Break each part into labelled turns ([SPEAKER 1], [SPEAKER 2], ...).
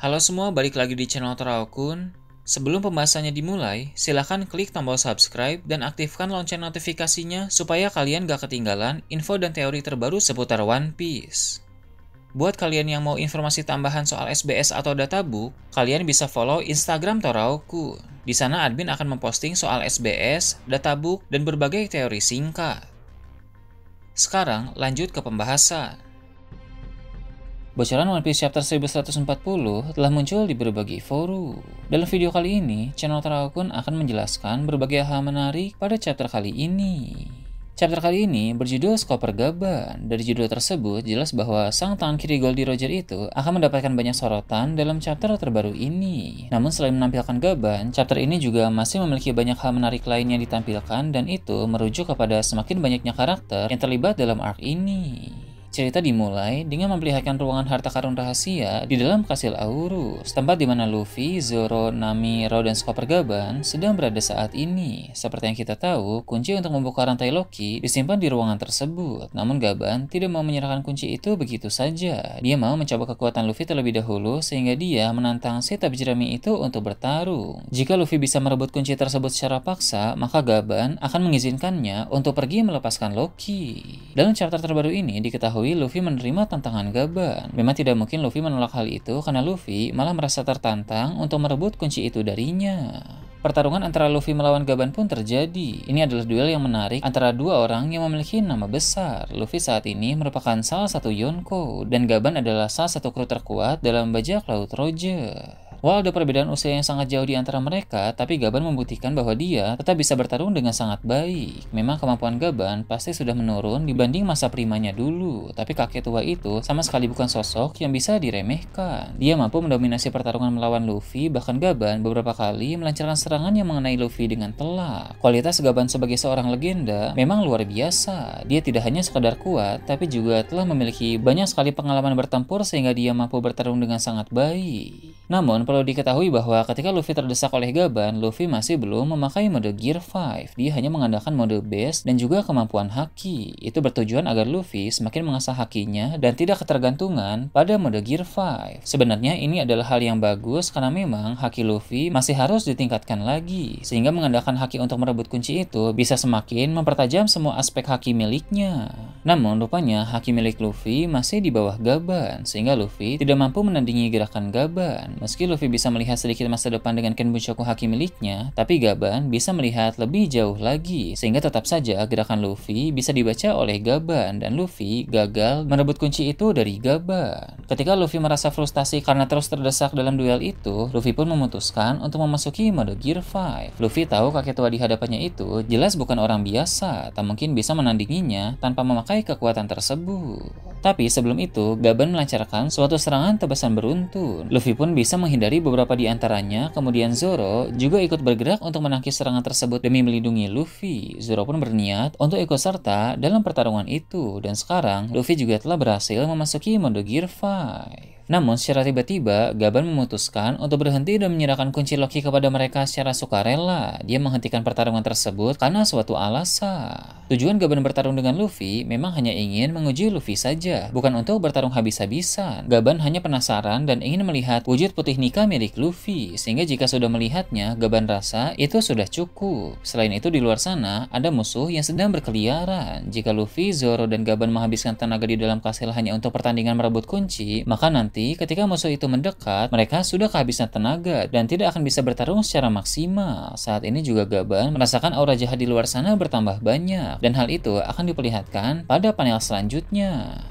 [SPEAKER 1] Halo semua, balik lagi di channel Toraokun. Sebelum pembahasannya dimulai, silahkan klik tombol subscribe dan aktifkan lonceng notifikasinya supaya kalian gak ketinggalan info dan teori terbaru seputar One Piece. Buat kalian yang mau informasi tambahan soal SBS atau databook, kalian bisa follow Instagram Toraokun. Di sana admin akan memposting soal SBS, databook, dan berbagai teori singkat. Sekarang lanjut ke pembahasan. Bocoran One Piece Chapter 1140 telah muncul di berbagai forum. Dalam video kali ini, channel Toraokun akan menjelaskan berbagai hal menarik pada chapter kali ini. Chapter kali ini berjudul Skopper Gaban. Dari judul tersebut, jelas bahwa sang tangan kiri Goldie Roger itu akan mendapatkan banyak sorotan dalam chapter terbaru ini. Namun selain menampilkan Gaban, chapter ini juga masih memiliki banyak hal menarik lain yang ditampilkan, dan itu merujuk kepada semakin banyaknya karakter yang terlibat dalam arc ini. Cerita dimulai dengan memperlihatkan ruangan harta karun rahasia di dalam kastil Aurus, tempat di mana Luffy, Zoro, Nami, Rao, dan Skopper Gaban sedang berada saat ini. Seperti yang kita tahu, kunci untuk membuka rantai Loki disimpan di ruangan tersebut. Namun Gaban tidak mau menyerahkan kunci itu begitu saja. Dia mau mencoba kekuatan Luffy terlebih dahulu sehingga dia menantang si tab jerami itu untuk bertarung. Jika Luffy bisa merebut kunci tersebut secara paksa, maka Gaban akan mengizinkannya untuk pergi melepaskan Loki. Dalam chapter terbaru ini diketahui Luffy menerima tantangan Gaban. Memang tidak mungkin Luffy menolak hal itu karena Luffy malah merasa tertantang untuk merebut kunci itu darinya. Pertarungan antara Luffy melawan Gaban pun terjadi. Ini adalah duel yang menarik antara dua orang yang memiliki nama besar. Luffy saat ini merupakan salah satu Yonko, dan Gaban adalah salah satu kru terkuat dalam bajak laut Roger. Walau ada perbedaan usia yang sangat jauh di antara mereka, tapi Gaban membuktikan bahwa dia tetap bisa bertarung dengan sangat baik. Memang kemampuan Gaban pasti sudah menurun dibanding masa primanya dulu, tapi kakek tua itu sama sekali bukan sosok yang bisa diremehkan. Dia mampu mendominasi pertarungan melawan Luffy, bahkan Gaban beberapa kali melancarkan serangan yang mengenai Luffy dengan telak. Kualitas Gaban sebagai seorang legenda memang luar biasa. Dia tidak hanya sekadar kuat, tapi juga telah memiliki banyak sekali pengalaman bertempur sehingga dia mampu bertarung dengan sangat baik. Namun, perlu diketahui bahwa ketika Luffy terdesak oleh Gaban, Luffy masih belum memakai mode Gear 5. Dia hanya mengandalkan mode Base dan juga kemampuan Haki. Itu bertujuan agar Luffy semakin mengasah Hakinya dan tidak ketergantungan pada mode Gear 5. Sebenarnya ini adalah hal yang bagus karena memang Haki Luffy masih harus ditingkatkan lagi, sehingga mengandalkan Haki untuk merebut kunci itu bisa semakin mempertajam semua aspek Haki miliknya. Namun rupanya Haki milik Luffy masih di bawah Gaban, sehingga Luffy tidak mampu menandingi gerakan Gaban. Meski Luffy bisa melihat sedikit masa depan dengan Kenbunchaku Haki miliknya, tapi Gaban bisa melihat lebih jauh lagi, sehingga tetap saja gerakan Luffy bisa dibaca oleh Gaban, dan Luffy gagal merebut kunci itu dari Gaban. Ketika Luffy merasa frustasi karena terus terdesak dalam duel itu, Luffy pun memutuskan untuk memasuki mode Gear 5. Luffy tahu kakek tua di hadapannya itu jelas bukan orang biasa, tak mungkin bisa menandinginya tanpa memakai kekuatan tersebut. Tapi sebelum itu, Gaban melancarkan suatu serangan tebasan beruntun. Luffy pun bisa menghindari beberapa di antaranya, kemudian Zoro juga ikut bergerak untuk menangkis serangan tersebut demi melindungi Luffy. Zoro pun berniat untuk ikut serta dalam pertarungan itu, dan sekarang Luffy juga telah berhasil memasuki mode Gear 5. Namun secara tiba-tiba, Gaban memutuskan untuk berhenti dan menyerahkan kunci Loki kepada mereka secara sukarela. Dia menghentikan pertarungan tersebut karena suatu alasan. Tujuan Gaban bertarung dengan Luffy memang hanya ingin menguji Luffy saja, bukan untuk bertarung habis-habisan. Gaban hanya penasaran dan ingin melihat wujud putih Nika milik Luffy, sehingga jika sudah melihatnya, Gaban rasa itu sudah cukup. Selain itu di luar sana, ada musuh yang sedang berkeliaran. Jika Luffy, Zoro, dan Gaban menghabiskan tenaga di dalam kastil hanya untuk pertandingan merebut kunci, maka nanti ketika musuh itu mendekat, mereka sudah kehabisan tenaga dan tidak akan bisa bertarung secara maksimal. Saat ini juga Gaban merasakan aura jahat di luar sana bertambah banyak, dan hal itu akan diperlihatkan pada panel selanjutnya.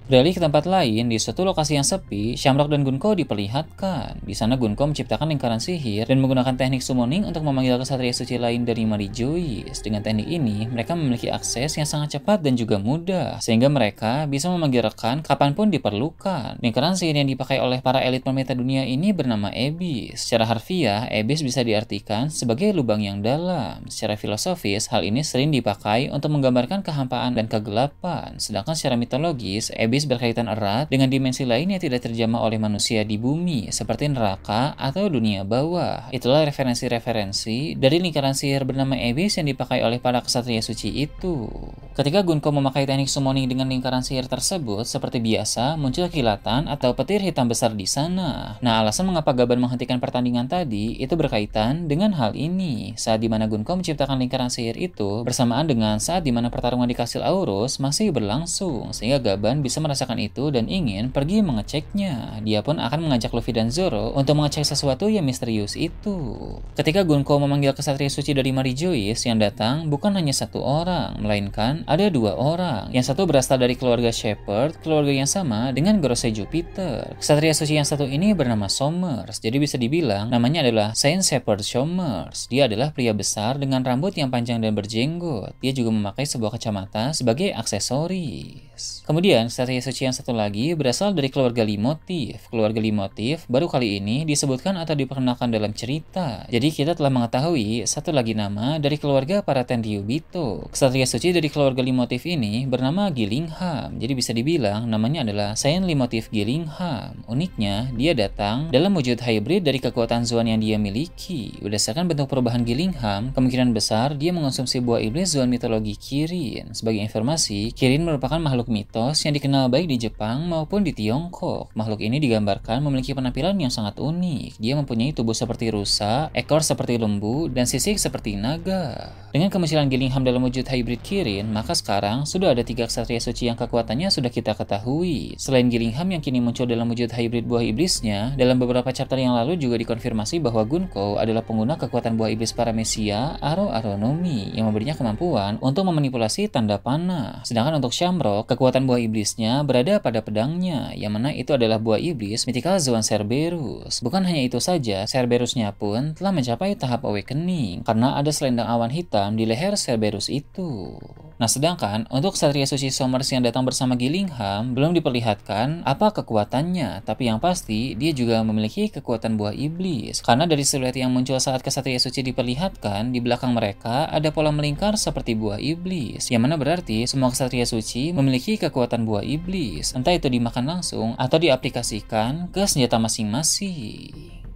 [SPEAKER 1] Beralih ke tempat lain, di suatu lokasi yang sepi, Shamrock dan Gunko diperlihatkan. Di sana Gunko menciptakan lingkaran sihir dan menggunakan teknik summoning untuk memanggil kesatria suci lain dari Mary Joyce. Dengan teknik ini, mereka memiliki akses yang sangat cepat dan juga mudah, sehingga mereka bisa memanggil rekan kapanpun diperlukan. Lingkaran sihir yang dipakai oleh para elit pemerintah dunia ini bernama Abyss. Secara harfiah, Abyss bisa diartikan sebagai lubang yang dalam. Secara filosofis, hal ini sering dipakai untuk menggambarkan kehampaan dan kegelapan. Sedangkan secara mitologis, Abyss Abyss berkaitan erat dengan dimensi lain yang tidak terjamah oleh manusia di bumi, seperti neraka atau dunia bawah. Itulah referensi-referensi dari lingkaran sihir bernama Abyss yang dipakai oleh para kesatria suci itu. Ketika Gunko memakai teknik summoning dengan lingkaran sihir tersebut, seperti biasa muncul kilatan atau petir hitam besar di sana. Nah, alasan mengapa Gaban menghentikan pertandingan tadi itu berkaitan dengan hal ini. Saat dimana Gunko menciptakan lingkaran sihir itu bersamaan dengan saat dimana pertarungan di Kastil Aurus masih berlangsung, sehingga Gaban bisa merasakan itu dan ingin pergi mengeceknya. Dia pun akan mengajak Luffy dan Zoro untuk mengecek sesuatu yang misterius itu. Ketika Gunko memanggil kesatria suci dari Marijois, yang datang bukan hanya satu orang, melainkan ada dua orang. Yang satu berasal dari keluarga Shepherd, keluarga yang sama dengan Gorosei Jupiter. Kesatria suci yang satu ini bernama Somers, jadi bisa dibilang namanya adalah Saint Shepherd Somers. Dia adalah pria besar dengan rambut yang panjang dan berjenggot. Dia juga memakai sebuah kacamata sebagai aksesoris. Kemudian kesatria suci yang satu lagi berasal dari keluarga Leitmotiv. Keluarga Leitmotiv baru kali ini disebutkan atau diperkenalkan dalam cerita. Jadi kita telah mengetahui satu lagi nama dari keluarga para Tenryubito. Kesatria suci dari keluarga Leitmotiv ini bernama Gillingham. Jadi bisa dibilang namanya adalah Saint Leitmotiv Gillingham. Uniknya, dia datang dalam wujud hybrid dari kekuatan Zoan yang dia miliki. Berdasarkan bentuk perubahan Gillingham, kemungkinan besar dia mengonsumsi buah iblis Zoan mitologi Kirin. Sebagai informasi, Kirin merupakan makhluk mitos yang dikenal baik di Jepang maupun di Tiongkok. Makhluk ini digambarkan memiliki penampilan yang sangat unik. Dia mempunyai tubuh seperti rusa, ekor seperti lembu, dan sisik seperti naga. Dengan kemunculan Gillingham dalam wujud hybrid Kirin, maka sekarang sudah ada 3 ksatria suci yang kekuatannya sudah kita ketahui. Selain Gillingham yang kini muncul dalam wujud hybrid buah iblisnya, dalam beberapa chapter yang lalu juga dikonfirmasi bahwa Gunko adalah pengguna kekuatan buah iblis Paramecia Aro Aronomi yang memberinya kemampuan untuk memanipulasi tanda panah. Sedangkan untuk Shamrock, kekuatan buah iblisnya berada pada pedangnya, yang mana itu adalah buah iblis Mythical Zoan Cerberus. Bukan hanya itu saja, Cerberusnya pun telah mencapai tahap awakening karena ada selendang awan hitam di leher Cerberus itu. Nah, sedangkan untuk Ksatria Suci Somers yang datang bersama Gillingham belum diperlihatkan apa kekuatannya, tapi yang pasti dia juga memiliki kekuatan buah iblis. Karena dari siluet yang muncul saat Ksatria Suci diperlihatkan, di belakang mereka ada pola melingkar seperti buah iblis, yang mana berarti semua Ksatria Suci memiliki kekuatan buah iblis, entah itu dimakan langsung atau diaplikasikan ke senjata masing-masing.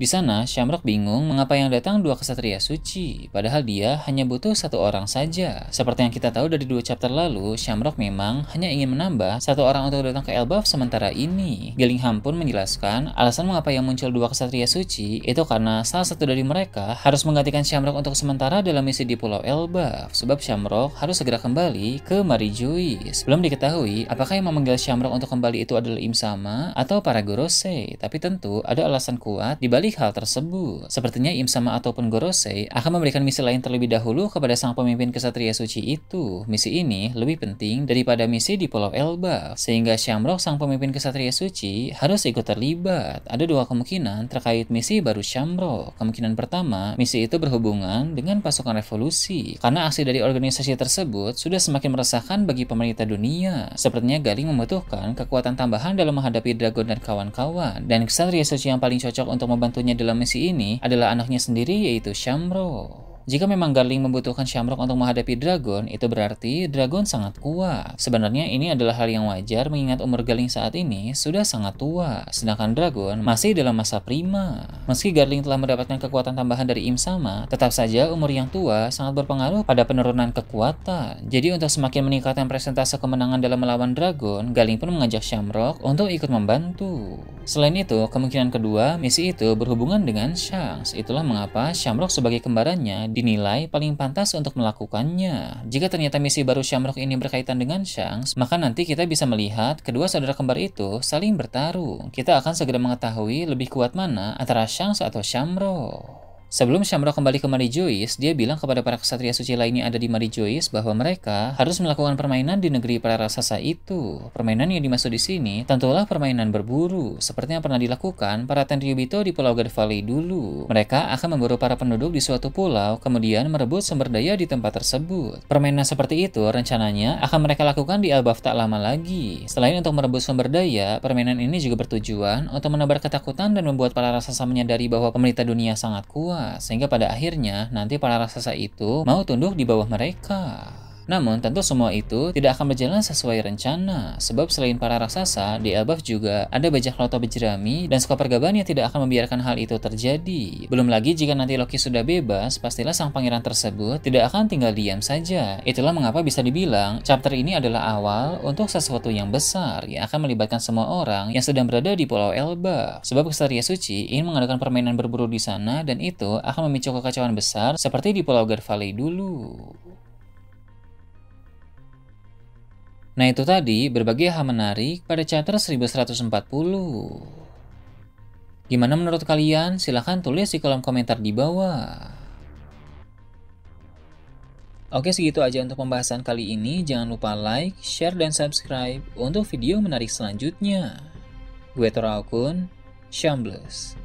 [SPEAKER 1] Di sana, Shamrock bingung mengapa yang datang 2 ksatria suci, padahal dia hanya butuh 1 orang saja. Seperti yang kita tahu dari 2 chapter lalu, Shamrock memang hanya ingin menambah 1 orang untuk datang ke Elbaf sementara ini. Gillingham pun menjelaskan alasan mengapa yang muncul 2 ksatria suci itu karena salah satu dari mereka harus menggantikan Shamrock untuk sementara dalam misi di Pulau Elbaf, sebab Shamrock harus segera kembali ke Marijois. Belum diketahui apakah yang memanggil Shamrock untuk kembali itu adalah Im-sama atau para Gorosei, tapi tentu ada alasan kuat di balik hal tersebut. Sepertinya Im-sama ataupun Gorosei akan memberikan misi lain terlebih dahulu kepada sang pemimpin kesatria suci itu. Misi ini lebih penting daripada misi di Pulau Elbaf, sehingga Shamrock sang pemimpin kesatria suci harus ikut terlibat. Ada 2 kemungkinan terkait misi baru Shamrock. Kemungkinan pertama, misi itu berhubungan dengan pasukan revolusi, karena aksi dari organisasi tersebut sudah semakin meresahkan bagi pemerintah dunia. Sepertinya Galing membutuhkan kekuatan tambahan dalam menghadapi Dragon dan kawan-kawan, dan kesatria suci yang paling cocok untuk membantu dalam misi ini adalah anaknya sendiri, yaitu Shamrock. Jika memang Garling membutuhkan Shamrock untuk menghadapi Dragon, itu berarti Dragon sangat kuat. Sebenarnya ini adalah hal yang wajar mengingat umur Garling saat ini sudah sangat tua, sedangkan Dragon masih dalam masa prima. Meski Garling telah mendapatkan kekuatan tambahan dari Im-sama, tetap saja umur yang tua sangat berpengaruh pada penurunan kekuatan. Jadi untuk semakin meningkatkan persentase kemenangan dalam melawan Dragon, Garling pun mengajak Shamrock untuk ikut membantu. Selain itu, kemungkinan kedua, misi itu berhubungan dengan Shanks. Itulah mengapa Shamrock sebagai kembarannya dinilai paling pantas untuk melakukannya. Jika ternyata misi baru Shamrock ini berkaitan dengan Shanks, maka nanti kita bisa melihat kedua saudara kembar itu saling bertarung. Kita akan segera mengetahui lebih kuat mana antara Shanks atau Shamrock. Sebelum Shamrock kembali ke Marijois, dia bilang kepada para ksatria suci lainnya ada di Marijois bahwa mereka harus melakukan permainan di negeri para raksasa itu. Permainan yang dimaksud di sini tentulah permainan berburu, seperti yang pernah dilakukan para Tenryubito di Pulau God Valley dulu. Mereka akan memburu para penduduk di suatu pulau, kemudian merebut sumber daya di tempat tersebut. Permainan seperti itu rencananya akan mereka lakukan di Elbaf tak lama lagi. Selain untuk merebut sumber daya, permainan ini juga bertujuan untuk menebar ketakutan dan membuat para raksasa menyadari bahwa pemerintah dunia sangat kuat, sehingga pada akhirnya nanti para raksasa itu mau tunduk di bawah mereka. Namun tentu semua itu tidak akan berjalan sesuai rencana, sebab selain para raksasa, di Elbaf juga ada bajak laut berjerami dan Skopergaban yang tidak akan membiarkan hal itu terjadi. Belum lagi jika nanti Loki sudah bebas, pastilah sang pangeran tersebut tidak akan tinggal diam saja. Itulah mengapa bisa dibilang chapter ini adalah awal untuk sesuatu yang besar yang akan melibatkan semua orang yang sedang berada di Pulau Elbaf. Sebab Kesatria Suci ingin mengadakan permainan berburu di sana dan itu akan memicu kekacauan besar seperti di Pulau God Valley dulu. Nah itu tadi berbagai hal menarik pada chapter 1140. Gimana menurut kalian? Silahkan tulis di kolom komentar di bawah. Oke, segitu aja untuk pembahasan kali ini. Jangan lupa like, share, dan subscribe untuk video menarik selanjutnya. Gue Tora Okun, Shambles.